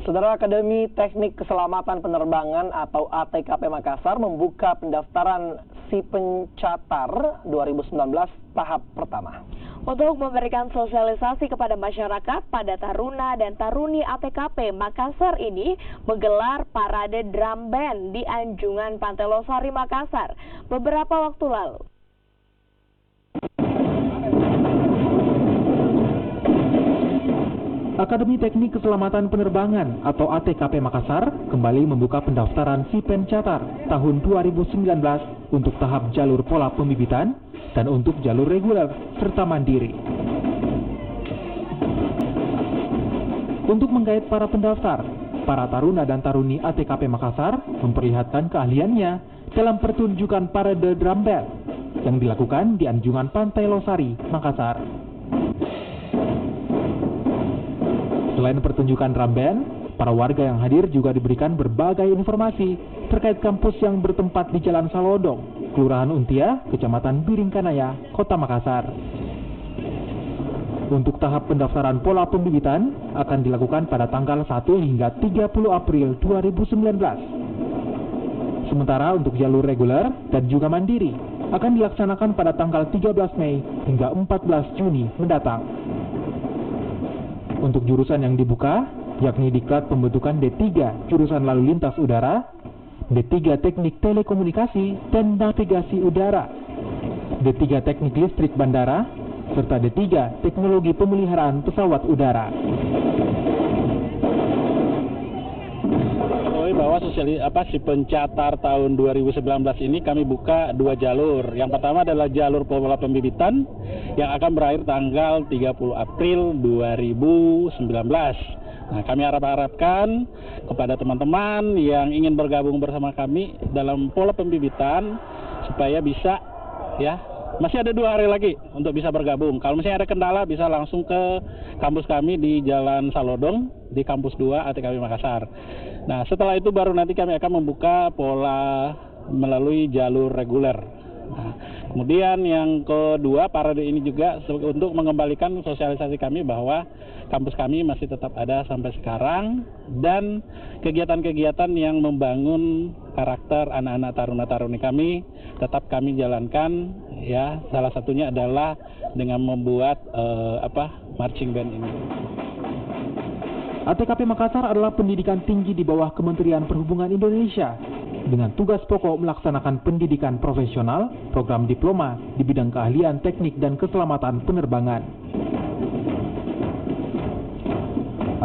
Saudara, Akademi Teknik Keselamatan Penerbangan atau ATKP Makassar membuka pendaftaran si pencatar 2019 tahap pertama. Untuk memberikan sosialisasi kepada masyarakat, pada Taruna dan Taruni ATKP Makassar ini menggelar parade drum band di Anjungan Pantai Losari, Makassar beberapa waktu lalu. Akademi Teknik Keselamatan Penerbangan atau ATKP Makassar kembali membuka pendaftaran si pencatar tahun 2019 untuk tahap jalur pola pembibitan dan untuk jalur reguler serta mandiri. Untuk menggait para pendaftar, para taruna dan taruni ATKP Makassar memperlihatkan keahliannya dalam pertunjukan parade drum band yang dilakukan di Anjungan Pantai Losari, Makassar. Selain pertunjukan drum band, para warga yang hadir juga diberikan berbagai informasi terkait kampus yang bertempat di Jalan Salodong, Kelurahan Untia, Kecamatan Biringkanaya, Kota Makassar. Untuk tahap pendaftaran pola pembibitan akan dilakukan pada tanggal 1 hingga 30 April 2019. Sementara untuk jalur reguler dan juga mandiri akan dilaksanakan pada tanggal 13 Mei hingga 14 Juni mendatang. Untuk jurusan yang dibuka, yakni Diklat Pembentukan D3 Jurusan Lalu Lintas Udara, D3 Teknik Telekomunikasi dan Navigasi Udara, D3 Teknik Listrik Bandara, serta D3 Teknologi Pemeliharaan Pesawat Udara. Bahwa si pencatar tahun 2019 ini kami buka 2 jalur. Yang pertama adalah jalur pola pembibitan yang akan berakhir tanggal 30 April 2019. Nah, kami harapkan kepada teman-teman yang ingin bergabung bersama kami dalam pola pembibitan supaya bisa, ya, masih ada 2 hari lagi untuk bisa bergabung. Kalau misalnya ada kendala bisa langsung ke kampus kami di Jalan Salodong di kampus 2 ATKP Makassar. Nah, setelah itu baru nanti kami akan membuka pola melalui jalur reguler. Nah, kemudian yang kedua, parade ini juga untuk mengembalikan sosialisasi kami bahwa kampus kami masih tetap ada sampai sekarang dan kegiatan-kegiatan yang membangun karakter anak-anak taruna-taruni kami tetap kami jalankan, ya. Salah satunya adalah dengan membuat marching band ini. ATKP Makassar adalah pendidikan tinggi di bawah Kementerian Perhubungan Indonesia dengan tugas pokok melaksanakan pendidikan profesional, program diploma di bidang keahlian teknik dan keselamatan penerbangan.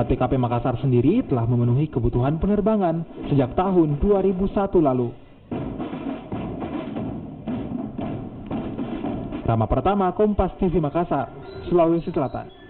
ATKP Makassar sendiri telah memenuhi kebutuhan penerbangan sejak tahun 2001 lalu. Rama Pratama, Kompas TV Makassar, Sulawesi Selatan.